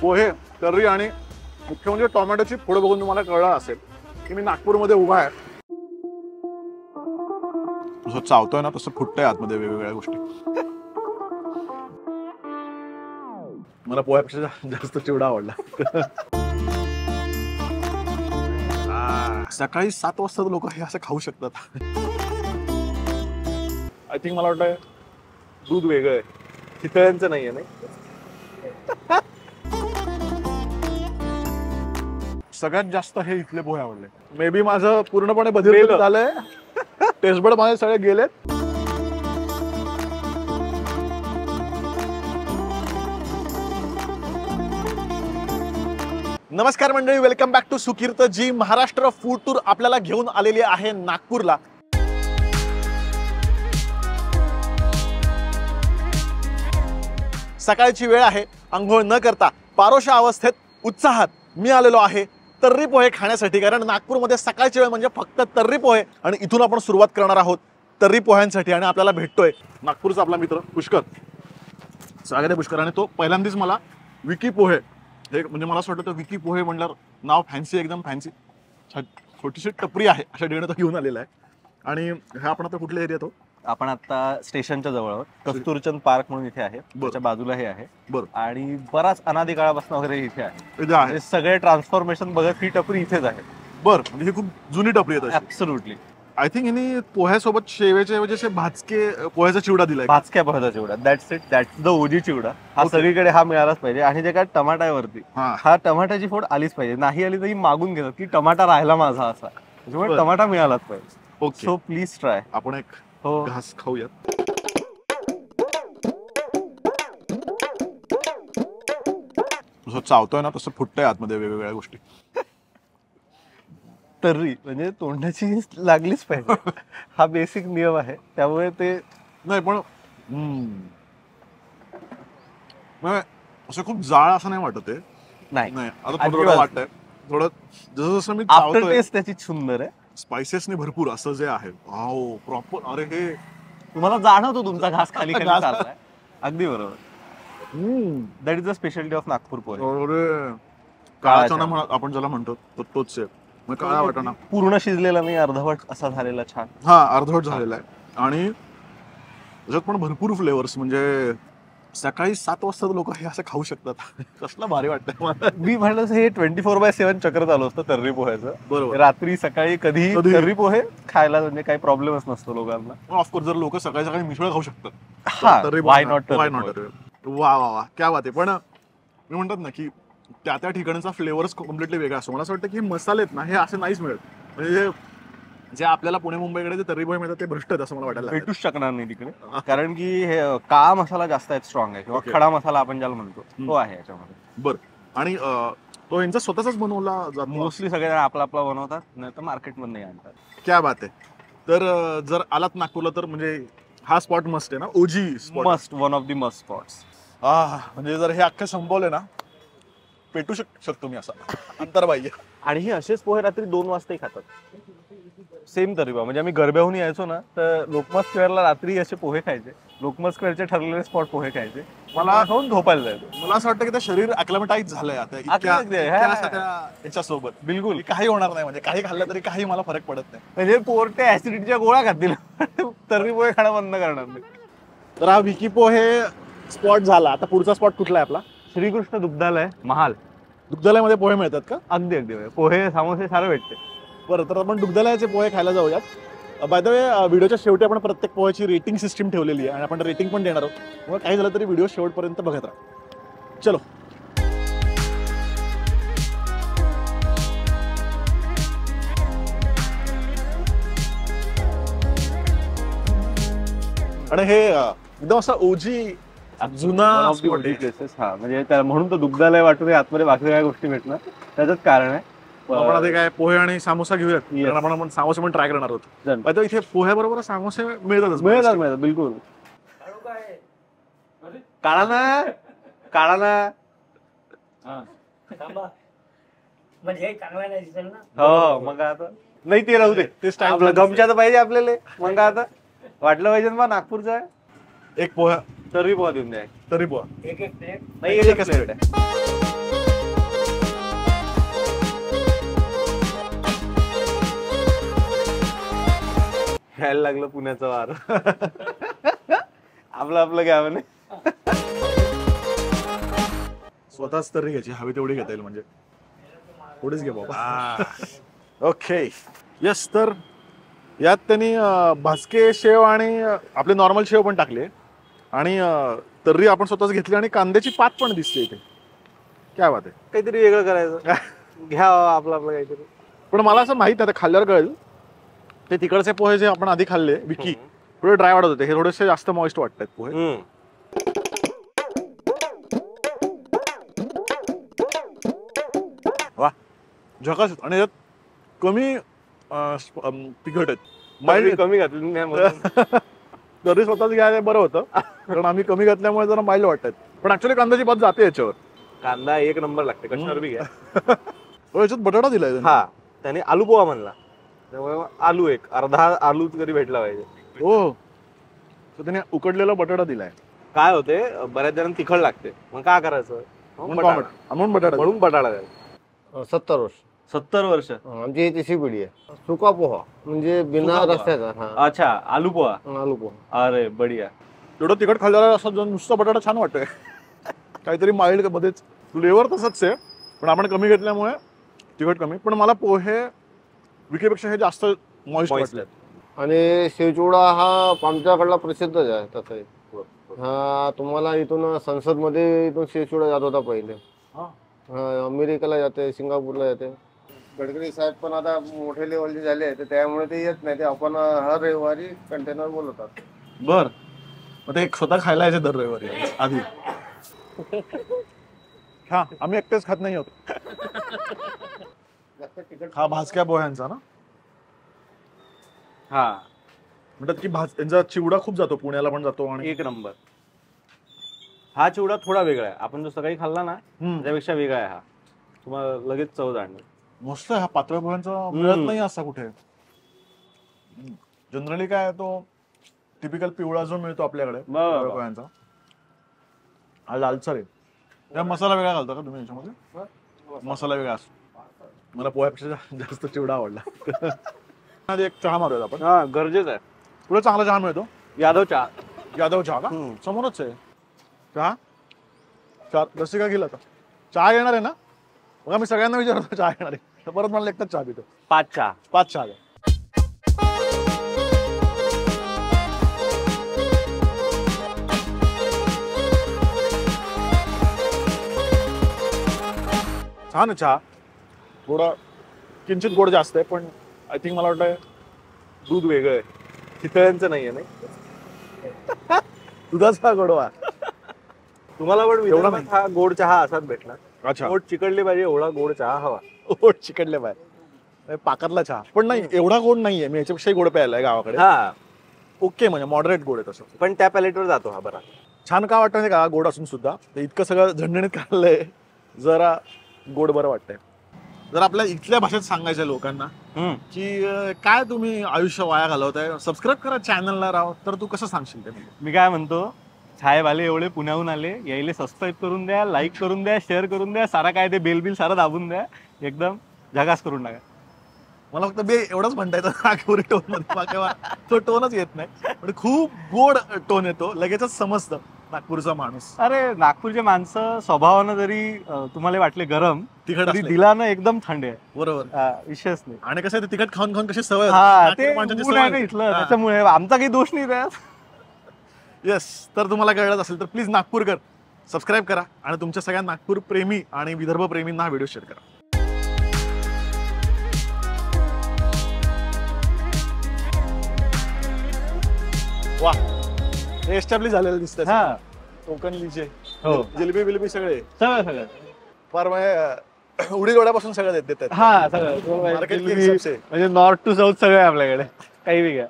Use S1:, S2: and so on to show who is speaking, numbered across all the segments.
S1: पोहे, तर्री आणि मुख्य म्हणजे टोमॅटोची फोड बघून तुम्हाला कळलं असेल की मी नागपूरमध्ये उभा आहे. जसं चावतोय ना तसं फुटतंय आतमध्ये वेगवेगळ्या गोष्टी. मला पोह्यापेक्षा जास्त चिवडा आवडला. सकाळी 7 वाजता लोक हे असं खाऊ शकतात. आय थिंक मला वाटतं दूध वेगळं आहे, चितळ्यांचं नाहीये नाही. सगळ्यात जास्त हे इथले पोहे आवडले. मे बी माझं पूर्णपणे बदल झालंय. टेस्टबड माझे सगळे गेलेत. नमस्कार मंडळी, welcome back to Sukirt ji. Maharashtra food tour आपल्याला घेऊन आलेली आहे नागपूरला. सकाळची वेळ आहे. अंघोळ न करता पारोशा अवस्थेत उत्साहात मी आलेलो आहे तर्री पोहे खाण्यासाठी. कारण नागपूरमध्ये सकाळची वेळ म्हणजे फक्त तर्री पोहे आणि इथून आपण सुरुवात करणार आहोत तर्री पोह्यांसाठी. आणि आपल्याला भेटतोय नागपूरचा आपला मित्र पुष्कर. स्वागत आहे पुष्कर. आणि तो पहिल्यांदाच मला विकी पोहे हे म्हणजे मला असं वाटतं विकी पोहे म्हणल्यावर नाव फॅन्सी, एकदम फॅन्सी. छोटीशी टपरी आहे अशा ठिकाणी तो घेऊन आलेला आहे. आणि हा आपण आता कुठल्या एरियात आहोत?
S2: आपण आता स्टेशनच्या जवळ आहोत. कस्तुरचंद पार्क म्हणून इथे आहे, त्याच्या बाजूला हे आहे. आणि बराच अनादी काळापासून वगैरे इथे आहे. सगळे ट्रान्सफॉर्मेशन बघत ही टपरी इथेच आहे.
S1: बरं, म्हणजे ही खूप जुनी टपरी आहे.
S2: ऍब्सोल्युटली.
S1: आय थिंक हिने पोह्यासोबत शेवेचे ऐवजी असे भाजके पोह्याचा चिवडा दिलाय.
S2: भाजक्या पोह्याचा chivda, that's it. That's the OG chivda. हा सगळीकडे हा मिळालाच पाहिजे. आणि जे काय टमाटा आहे वरती, हा टमाट्याची फोड आलीच पाहिजे. नाही आली तरी मागून घेतात की टमाटा राहिला माझा असा. त्याच्यामुळे टमाटा मिळालाच पाहिजे.
S1: Okay,
S2: so please try.
S1: आपण एक घास खाऊयात. जसं चावतोय ना तसं फुटतंय आतमध्ये वेगवेगळ्या गोष्टी.
S2: तर्री म्हणजे तोंडाची लागलीच पाहिजे. हा बेसिक नियम आहे. त्यामुळे ते
S1: नाही पण असं खूप जाळ असं नाही वाटत आहे.
S2: नाही
S1: आता थोडं वाटतंय. थोडं जसं जसं मी
S2: आफ्टर टेस्ट त्याची सुंदर आहे.
S1: स्पायसेसने भरपूर असं जे आहे. Wow, proper. अरे हे
S2: तुम्हाला जाणवतो तुमचा घास खाली खाली चाललाय. अगदी बरोबर. That is the speciality of Nagpur pohe.
S1: अरे काळा चणा आपण ज्याला म्हणतो तोच आहे. काळा वाटाणा
S2: पूर्ण शिजलेला नाही, अर्धवट असा झालेला. छान.
S1: हा, अर्धवट झालेला आहे. आणि त्याच्यात पण भरपूर फ्लेवर्स. म्हणजे सकाळी 7 वाजता लोक हे असं खाऊ शकतात. कसलं भारी वाटतंय मला.
S2: मी म्हणलं हे 24/7 चक्र चालू असतं तर्री पोह्याचं.
S1: बरोबर.
S2: रात्री सकाळी कधी तर्री पोहे खायला म्हणजे काही प्रॉब्लेमच नसतो लोकांना.
S1: ऑफकोर्स जर लोक सकाळी सकाळी मिसळ खाऊ शकतात,
S2: व्हाय नॉट.
S1: वा वा वा, क्या बात आहे. पण मी म्हणतात ना की त्या त्या ठिकाणचा फ्लेवर्स कम्प्लिटली वेगळा असतो. मला असं वाटतं की मसाले आहेत ना हे असे नाहीच मिळत. म्हणजे जे आपल्याला पुणे मुंबईकडे जे तर्री पोहे मिळतात ते भ्रष्ट आहेत असं मला वाटायला.
S2: भेटूच शकणार नाही तिकडे. कारण की हे काळा मसाला जास्त आहे, स्ट्रॉंग आहे. किंवा खडा मसाला आपण ज्याला म्हणतो तो आहे याच्यामध्ये.
S1: बरं. आणि तो यांचा स्वतःचाच बनवला जातो.
S2: मोस्टली सगळे आपला आपला बनवतात, नाही तर मार्केटमधून नाही आणतात.
S1: क्या बात आहे. तर जर आलात नागपूरला तर म्हणजे हा स्पॉट मस्ट आहे ना. ओजी
S2: must, one of the must spots.
S1: म्हणजे जर हे अख्खे संपवले ना पेटू शकतो मी असा अंतर्बाह्य.
S2: आणि हे असेच पोहे रात्री 2 वाजताही खातात. सेम तर्री पोहे. म्हणजे आम्ही गरब्याहून यायचो ना तर लोकमत स्क्वेअरला रात्री असे पोहे खायचे. लोकमत स्क्वेअरचे ठरलेले स्पॉट पोहे खायचे. मला खाऊन झोपायला जायचो.
S1: मला असं वाटतं की ते शरीर अक्लमटाईज झालंय आता याच्यासोबत. बिलकुल काही होणार नाही. म्हणजे काही खाल्लं तरी काही मला फरक पडत नाही.
S2: म्हणजे पोरटे ऍसिडिटीच्या गोळ्या खातील, तर्री पोहे खाणं बंद करणार नाही.
S1: तर हा विकी पोहे स्पॉट झाला. आता पुढचा स्पॉट कुठला आहे आपला?
S2: श्रीकृष्ण दुग्धालय, महाल.
S1: दुग्धालयामध्ये पोहे मिळतात का?
S2: अगदी अगदी. पोहे, समोसे सारं भेटते.
S1: बरं, तर आपण दुग्धालयाचे पोहे खायला जाऊयात. बाय द वे, व्हिडिओच्या शेवटी आपण प्रत्येक पोह्याची रेटिंग सिस्टीम ठेवलेली आहे आणि आपण रेटिंग पण देणार आहोत. मग काही झालं तरी व्हिडिओ शेवटपर्यंत बघत राहा. चलो. आणि हे एकदम असा ओजी जुना
S2: प्लेसेस. हा, म्हणजे म्हणून तर दुग्धालय वाटून आतमध्ये बाकी सगळ्या गोष्टी भेटणार. त्याचंच कारण आहे.
S1: आपण आता काय पोहे आणि सामोसा घेऊयात. कारण आपण सामोसे पण ट्राय करणार आहोत. इथे पोह्या बरोबर सामोसे मिळतात.
S2: बिलकुल. काढा ना.
S3: म्हणजे चांगला नाही दिसेल ना.
S2: हो, मग आता नाही ते राहू दे. ते स्टाईल गमच्या तर पाहिजे आपल्याला. मग आता वाटलं पाहिजे ना नागपूरचा आहे.
S1: एक पोहा
S2: तर्री पोहा देऊन द्या.
S1: तर्री पोहा
S3: एक एक प्लेट.
S2: नाही एकच प्लेट आहे. घ्यायला लागलं पुण्याचं वार. आपलं घ्या म्हणे.
S1: स्वतःच तर्री घ्यायची, हवी तेवढी घेता येईल म्हणजे. थोडीच घे बाबा. Okay yes. तर यात त्यांनी भाजके शेव आणि आपले नॉर्मल शेव पण टाकले आणि तर्री आपण स्वतःच घेतली आणि कांद्याची पात पण दिसते इथे. काय बात आहे.
S2: काहीतरी वेगळं करायचं. घ्या आपलं काहीतरी.
S1: पण मला असं माहित नाही, खाल्ल्यावर कळेल. ते तिकडचे पोहे जे आपण आधी खाल्ले विकी थोडे ड्राय वाटत होते, हे थोडेसे जास्त मॉइस्ट वाटतात पोहे. वा झकास. आणि यात कमी तिखट आहेत,
S2: माइल्ड कमी घातली.
S1: तरी स्वतःच घ्यायला बरं होतं कारण आम्ही कमी घातल्यामुळे जरा माइल्ड वाटतात. पण ऍक्च्युअली कांद्याची बात जाते याच्यावर.
S2: कांदा एक नंबर लागते कशावर बी घ्या.
S1: याच्यात बटाटा दिलाय त्यांनी.
S2: हा त्याने आलू पोहा म्हणला, त्यामुळे आलू एक अर्धा आलू तरी भेटला पाहिजे.
S1: हो तर त्याने उकडलेला बटाटा दिलाय.
S2: काय होते बऱ्याच जणांना तिखट लागते, मग काय करायचं
S1: म्हणून बटाटा
S2: म्हणून बटाटा द्यायचा.
S4: 70 वर्ष
S2: 70 वर्ष.
S4: आमची ही तिसरी पिढी आहे. सुका पोहा म्हणजे बिना
S2: सुका पोहा.
S4: रस्त्याचा. हा
S2: अच्छा आलू पोहा.
S4: आलू पोहा.
S2: अरे बढिया.
S1: एवढं तिखट खाल्ल्याला असं जो नुसता बटाटा छान वाटतोय. काहीतरी माइल्ड मध्येच फ्लेवर तसंच आहे पण आपण कमी घेतल्यामुळे तिखट कमी. पण मला पोहे विकेपेक्षा हे जास्त मॉइस्ट वाटले.
S4: आणि शेवचिवडा हा आमच्याकडला प्रसिद्धच आहे तसंही. हा तुम्हाला इथून संसद मध्ये इथून शेवचिवडा जात होता पहिले. हा अमेरिकेला जाते, सिंगापूरला जाते. गडकरी साहेब पण आता मोठे लेवलचे झाले तर त्यामुळे ते येत नाही. ते आपण हर रविवारी कंटेनर बोलवतात.
S1: बर मग ते स्वतः खायला यायचे दर रविवारी आधी. हा आम्ही एकटेच खात नाही होत. हा भाजक्या पोह्यांचा ना.
S2: हा
S1: म्हणतात की त्यांचा चिवडा खूप जातो, पुण्याला पण जातो. आणि
S2: एक नंबर. हा चिवडा थोडा वेगळा आहे. आपण जो सकाळी खाल्ला ना त्यापेक्षा वेगळा आहे हा. तुम्हाला लगेच चव जाणवेल.
S1: मस्त आहे हा. पातळ पोह्यांचा मिळत नाही असा कुठे. जनरली काय तो टिपिकल पिवळा जो मिळतो आपल्याकडे पातळ पोह्यांचा, हा लालसर आहे. त्या मसाला वेगळा घालता का तुम्ही याच्यामध्ये? मसाला वेगळा असतो. मला पोह्यापेक्षा जास्त चिवडा आवडला. आधी एक चहा मारूयात आपण.
S2: हा गरजेचं आहे.
S1: पुढे चांगला चहा मिळतो.
S2: यादव चहा.
S1: यादव चहा का? समोरच आहे चहा. चहा रसिका गेला आता. चहा येणार आहे ना? बघा मी सगळ्यांना विचारतो चहा येणार आहे तर परत मला एकटाच चहा पितो.
S2: 5 चहा.
S1: 5 चहा द्या. छान आहे चहा. थोडा किंचित गोड जास्त आहे पण आय थिंक मला वाटतं
S2: दूध वेगळं आहे, चितळ्यांचं नाहीये. नाही
S1: दुधाचा गोडवा.
S2: तुम्हाला पण
S1: एवढा
S2: विदर्भात हा गोड चहा असाच भेटणार.
S1: अच्छा
S2: गोड चिकटले पाहिजे एवढा गोड चहा हवा.
S1: गोड चिकटले पाय पाकातला चहा. पण नाही एवढा गोड नाहीये. मी याच्यापेक्षाही गोड प्यायलाय गावाकडे.
S2: हा
S1: ओके म्हणजे मॉडरेट गोड आहे तसं.
S2: पण त्या पॅलेटवर जातो हा बरा.
S1: छान का वाटतं नाही का गोड असून सुद्धा. ते इतकं सगळं झणझणीत खाल्लंय जरा गोड बरं वाटतंय. जर आपल्या इथल्या भाषेत सांगायचं लोकांना की काय तुम्ही आयुष्य वाया घालवताय, सबस्क्राईब करा चॅनलला राव, तर तू कसं सांगशील ते?
S2: मी काय म्हणतो, साहेब आले एवढे पुण्याहून आले, यायले सबस्क्राईब करून द्या, लाईक करून द्या, शेअर करून द्या, सारा काय ते बेल बिल सारा दाबून द्या, एकदम झकास करून टाका.
S1: मला फक्त बे एवढंच म्हणता येतं नागपुरी टोन मध्ये. तो टोनच येत नाही पण खूप गोड टोन येतो, लगेचच समजतं नागपूरचा माणूस.
S2: अरे नागपूरचे माणसं स्वभावानं जरी तुम्हाला वाटले गरम,
S1: तिखट
S2: तरी
S1: असले.
S2: दिला ना एकदम थंड आहे.
S1: बरोबर.
S2: विशेष नाही.
S1: आणि कसं आहे ते तिखट खाऊन खाऊन कशी सवय
S2: हा
S1: होते.
S2: ते
S1: माणसाची
S2: ऊन
S1: सवय
S2: आहे ना
S1: होते.
S2: इथलं,
S1: हा.
S2: त्याच्यामुळे आमचा काही दोष नाही त्यात.
S1: येस. तर तुम्हाला कळलं असेल तर प्लीज नागपूरकर सबस्क्राईब करा आणि तुमच्या सगळ्या नागपूर प्रेमी आणि विदर्भ प्रेमींना हा व्हिडिओ शेअर करा. वा हे एस्टॅब्लिश झालेलं दिसतंय.
S2: हा
S1: कोकणलीचे
S2: हो
S1: जिलेबी बिलेबी सगळे
S2: सगळं सगळं
S1: फार म्हणजे उडी डोळ्यापासून सगळं देतात.
S2: हा सगळं
S1: मार्केट के हिसाब से.
S2: म्हणजे नॉर्थ टू साऊथ सगळं आहे आपल्याकडे, काही वेगळं.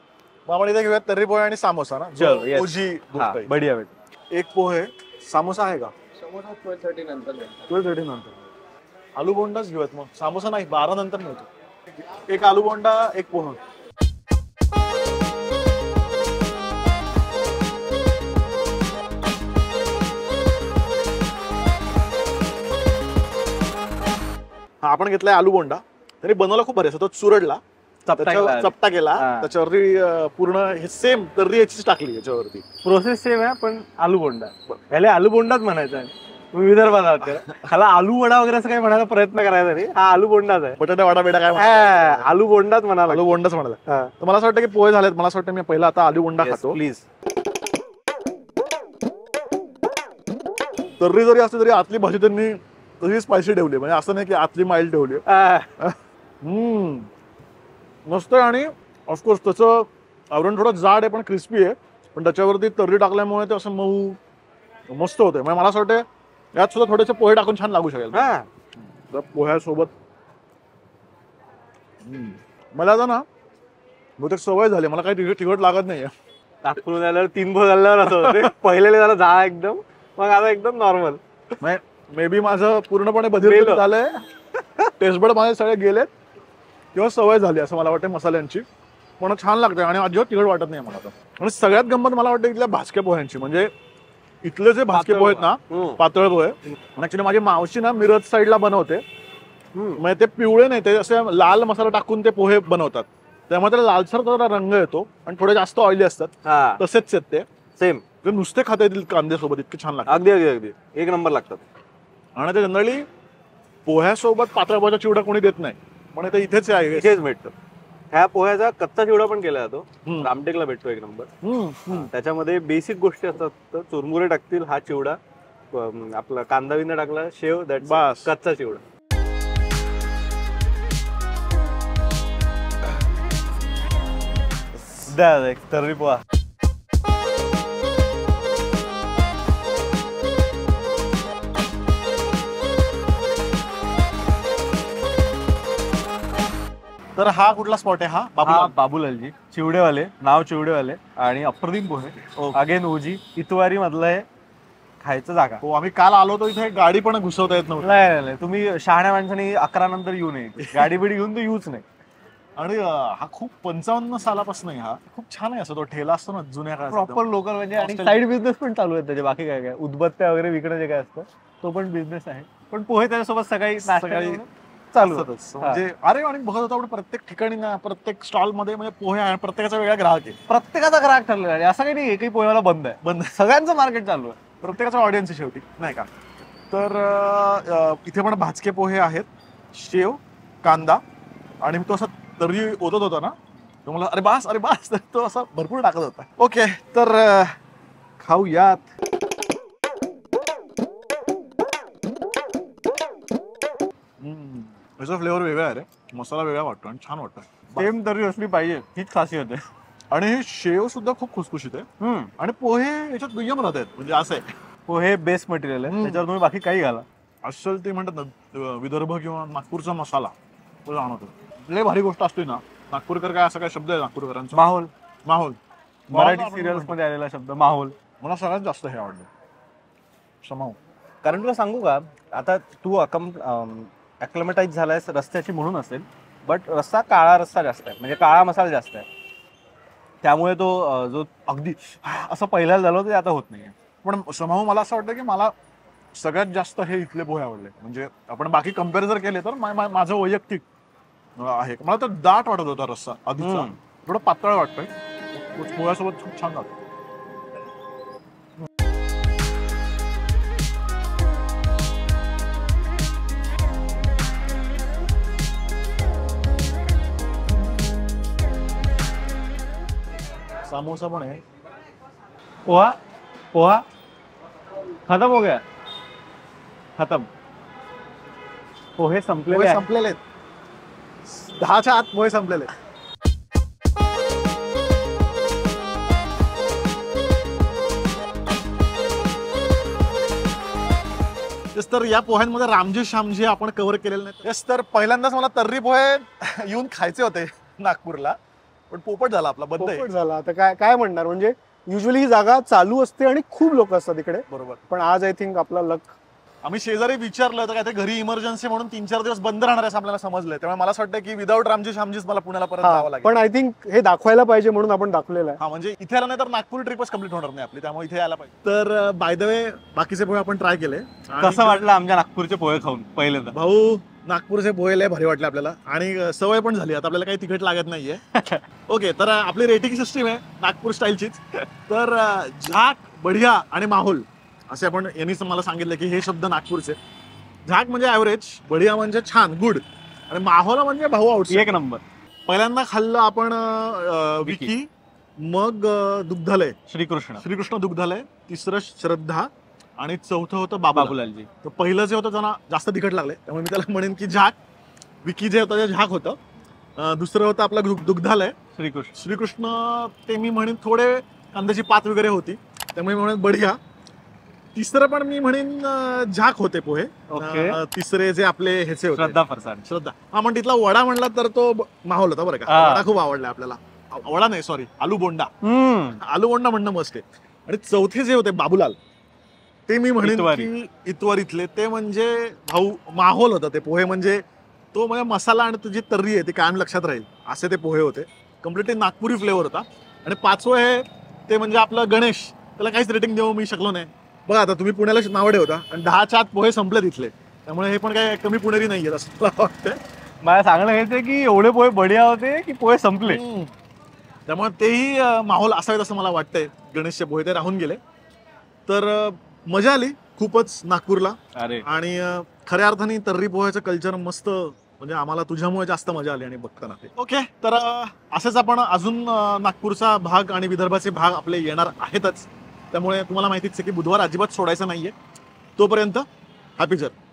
S1: मग आपण इथे घेऊया तर्री पोहे आणि सामोसा ना.
S2: चलो, yes.
S1: ओजी दूध
S2: हा
S1: काही.
S2: बढिया बेटा.
S1: एक पोहे सामोसा आहे का?
S4: समोसा 12:30 नंतर.
S1: 12:30 नंतर. आलू बोंडाच घेऊयात मग. सामोसा नाही, 12 नंतर मिळतो. एक आलू बोंडा, एक पोहा. आपण घेतलाय आलू बोंडा. त्यांनी बनवला खूप भारी असं, तो चुरडला, चपटा केला, त्याच्यावरती पूर्ण हे सेम तर्री याचीच टाकली याच्यावरती.
S2: प्रोसेस सेम आहे पण आलू बोंडा, ह्याला आलू बोंडाच म्हणायचा. तुम्ही विदर्भात आहात, ह्याला आलू वडा वगैरे असं काही म्हणायला प्रयत्न करायचा नाही, हा आलू बोंडाच आहे.
S1: बटाटा वडा बेडा काय
S2: आलू बोंडाच म्हणाला,
S1: आलू बोंडाच म्हणाला. तर मला असं वाटतं की पोहे झालेत. मला असं वाटतं मी पहिला आता आलू बोंडा खातो
S2: प्लीज.
S1: तर्री जरी असली तरी आतली भाजी त्यांनी तशी स्पायसी ठेवली, म्हणजे असं नाही की आतली माइल्ड ठेवली. मस्त आहे. आणि ऑफकोर्स त्याचं आवरण थोडं जाड आहे पण क्रिस्पी आहे, पण त्याच्यावरती तर्री टाकल्यामुळे ते असं मऊ मस्त होते. म्हणजे मला असं वाटतं यात सुद्धा थोडेसे पोहे टाकून छान लागू शकेल. तर पोह्यासोबत मला आता ना बहुतेक सवय झाली, मला काही तिखट लागत नाहीये.
S2: नागपूर झाल्यावर 3 भो झाल्यावर असं होते. पहिले झालं जा एकदम, मग आता एकदम नॉर्मल.
S1: मे बी माझं पूर्णपणे बदल झालंय, टेस्टबड माझे सगळे गेलेत किंवा सवय झाली असं मला वाटतं मसाल्यांची. पण छान लागते आणि अजिबात तिखट वाटत नाही मला. आणि सगळ्यात गंमत मला वाटतं इथल्या भाजक्या पोह्यांची, म्हणजे इथले जे भाजके पोहे आहेत ना, पातळ पोहे, ऍक्च्युली माझी मावशी ना मिरज साईडला बनवते. म्हणजे ते पिवळे नाही, ते असे लाल मसाला टाकून ते पोहे बनवतात, त्यामुळे त्याला लालसर थोडा रंग येतो आणि थोडे जास्त ऑइली असतात. तसेच आहेत ते सेम, ते नुसते खाता येतील कांद्यासोबत, इतके छान लागतात.
S2: अगदी अगदी अगदी एक नंबर लागतात.
S1: आणि ते जनरली पोह्यासोबत पातळ पोह्याचा चिवडा कोणी देत नाही, पण ते इथेच आहे,
S2: इथेच भेटतो. ह्या पोह्याचा कच्चा चिवडा पण केला जातो, रामटेकला भेटतो एक नंबर. त्याच्यामध्ये बेसिक गोष्टी असतात, तर चुरमुरे टाकतील, हा चिवडा आपला कांदा बिंदा टाकला, शेव, दॅट बस कच्चा चिवडा. द्या एक तर्री पोहा.
S1: तर हा कुठला स्पॉट आहे? हा
S2: बाबूलालजी, चिवडेवाले, नाव चिवडेवाले आणि अप्रतिम पोहे. अगेन ओजी, इतवारी मधलं आहे खायचं जागा.
S1: हो, आम्ही काल आलो होतो, इथे गाडी पण घुसवता येत नव्हती.
S2: नाही, तुम्ही शहाण्या माणसाने 11 नंतर येऊ नये, गाडी बिडी घेऊन तर येऊच नाही.
S1: आणि हा खूप 55 सालापासून आहे, हा खूप छान आहे. असं तो ठेला असतो ना जुन्या काळात,
S2: प्रॉपर लोकल म्हणजे. आणि साईड बिझनेस पण चालू आहे त्याचे, बाकी काय काय उदबत्त्या वगैरे विकणं जे काय असतं तो पण बिझनेस आहे. पण पोहे त्याच्यासोबत सकाळी चालू होतच.
S1: म्हणजे अरे, आणि बघत होतो आपण प्रत्येक ठिकाणी ना, प्रत्येक स्टॉल मध्ये म्हणजे पोहे आहे, प्रत्येकाचा वेगळा ग्राहक आहे,
S2: प्रत्येकाचा ग्राहक ठरलेला आहे. असं काही नाही एकही पोहेवाला बंद आहे, सगळ्यांचं मार्केट चालू आहे,
S1: प्रत्येकाचा ऑडियन्स आहे शेवटी, नाही का? तर इथे पण भाजके पोहे आहेत, शेव, कांदा, आणि तो असं तर्री ओतत होता ना, तो मला अरे बास तो असं भरपूर टाकत होता. ओके, तर खाऊयात. याचा फ्लेवर वेगळा आहे रे, मसाला वेगळा वाटतो आणि छान वाटतं.
S2: सेम तर्री असली पाहिजे, हीच खासियत आहे.
S1: आणि हे शेव सुद्धा खूप खुसखुशीत आहे, आणि पोहे याच्यात दुय्यम राहत आहेत. म्हणजे असं आहे,
S2: पोहे बेस्ट मटेरियल आहे, त्याच्यावर तुम्ही बाकी काही घाला.
S1: अस्सल ते म्हणतात ना, विदर्भ किंवा नागपूरचा मसाला तो जाणवतो. लय भारी गोष्ट असते ना, नागपूरकर काय असा काय शब्द आहे नागपूरकरांचा? माहोल.
S2: मराठी सिरियल्स मध्ये आलेला शब्द माहोल.
S1: मला सगळ्यात जास्त हे आवडलं, समाव.
S2: कारण तुला सांगू का, आता तू अक्लमेटाईज झालायस रस्त्याची म्हणून असेल, बट रस्सा काळा रस्सा जास्त आहे, म्हणजे काळा मसाला जास्त आहे, त्यामुळे तो जो अगदी असं पहिल्याला झालं ते आता होत नाही.
S1: पण समाव मला असं वाटतं की मला सगळ्यात जास्त हे इथले पोहे आवडले. म्हणजे आपण बाकी कम्पेअर जर केले तर माझं वैयक्तिक आहे, मला तर दाट वाटत होता रस्सा आधीचा, थोडं पातळ वाटतंय, पोह्यासोबत खूप छान लागतं. समोसा पण आहे.
S2: पोहा खत्म हो गया, खत्म. पोहे संपलेले
S1: आहेत, 10च्या आत पोहे संपलेले. तर या पोह्यांमध्ये रामजी श्यामजी आपण कव्हर केलेले नाही. येस, तर पहिल्यांदाच मला तर्री पोहे येऊन खायचे होते नागपूरला, पण पोपट झाला आपला, बंद
S5: झाला. आता काय म्हणणार, म्हणजे युजली ही जागा चालू असते आणि खूप लोक असतात इकडे,
S1: बरोबर.
S5: पण आज आय थिंक आपला लक.
S1: आम्ही शेजारी विचारलं तर काय ते घरी इमर्जन्सी म्हणून 3-4 दिवस बंद राहणार आहे आपल्याला समजलंय. त्यामुळे मला असं वाटतं की विदाऊट रामजी श्यामजीच मला पुण्याला परत जावं लागेल.
S5: पण आय थिंक हे दाखवायला पाहिजे म्हणून आपण दाखवलेलं आहे.
S1: हा, म्हणजे इथे आला नाही तर नागपूर ट्रिपच कम्प्लीट होणार नाही आपली, त्यामुळे इथे यायला पाहिजे. तर बाय द वे बाकीचे पोहे आपण ट्राय केले.
S2: कसं वाटलं आमच्या नागपूरचे पोहे खाऊन? पहिल्यांदा
S1: भाऊ नागपूरचे पोहे लय भारी वाटले आपल्याला आणि सवय पण झाली आता आपल्याला काही तिखट लागत नाहीये. ओके, तर आपली रेटिंग सिस्टीम आहे नागपूर स्टाईलचीच. तर झाक, बढिया आणि माहोल असे आपण यांनीच मला सांगितलं की हे शब्द नागपूरचे. झाक म्हणजे ॲव्हरेज, बढिया म्हणजे छान गुड आणि माहोल म्हणजे भाऊ आउटसाइड.
S2: एक नंबर.
S1: पहिल्यांदा खाल्लं आपण विकी, मग दुग्धालय श्रीकृष्ण दुग्धालय, तिसरं श्रद्धा आणि चौथं होतं
S2: बाबूलालजी.
S1: तर पहिलं जे होतं त्यांना जास्त तिखट लागले त्यामुळे मी त्याला म्हणेन की झाक. विकी जे होतं ते झाक होतं. दुसरं होतं आपलं दुग्धालय श्रीकृष्ण, ते मी म्हणेन थोडे कांद्याची पात वगैरे होती त्यामुळे मी म्हणेन बढिया. तिसरं पण मी म्हणेन झाक होते पोहे. तिसरे जे आपले ह्याचे होते श्रद्धा. हा, पण तिथला वडा म्हणला तर तो माहोल होता बरं का. वडा खूप आवडला आपल्याला. वडा नाही, सॉरी, आलू बोंडा म्हणणं मस्त आहे. आणि चौथे जे होते बाबूलाल ते मी म्हणेन की इतवारीतले, ते म्हणजे भाऊ माहोल होता. ते पोहे म्हणजे तो म्हणजे मसाला आणि तुझी तर्री आहे ती कायम लक्षात राहील असे ते पोहे होते. कम्प्लिटली नागपुरी फ्लेवर होता. आणि पाचवं हे ते म्हणजे आपलं गणेश, त्याला काहीच रेटिंग देऊ मी शकलो नाही. बघा आता तुम्ही पुण्याला नावडे होता आणि 10च्या आत पोहे संपले तिथले, त्यामुळे हे पण काय कमी पुणेरी नाहीये असं मला वाटतंय.
S2: मला सांगणं घ्यायचंय की एवढे पोहे बढिया होते की पोहे संपले.
S1: त्यामुळे तेही माहोल असावेत असं मला वाटतंय. गणेशचे पोहे ते राहून गेले. तर मजा आली खूपच नागपूरला. आणि खऱ्या अर्थाने तर्री पोह्याचं कल्चर मस्त, म्हणजे आम्हाला तुझ्यामुळे जास्त मजा आली आणि बघताना ते. ओके, तर असेच आपण अजून नागपूरचा भाग आणि विदर्भाचे भाग आपले येणार आहेतच. त्यामुळे तुम्हाला माहितीच आहे की बुधवार अजिबात सोडायचं नाहीये. तोपर्यंत हॅपी जर्नी.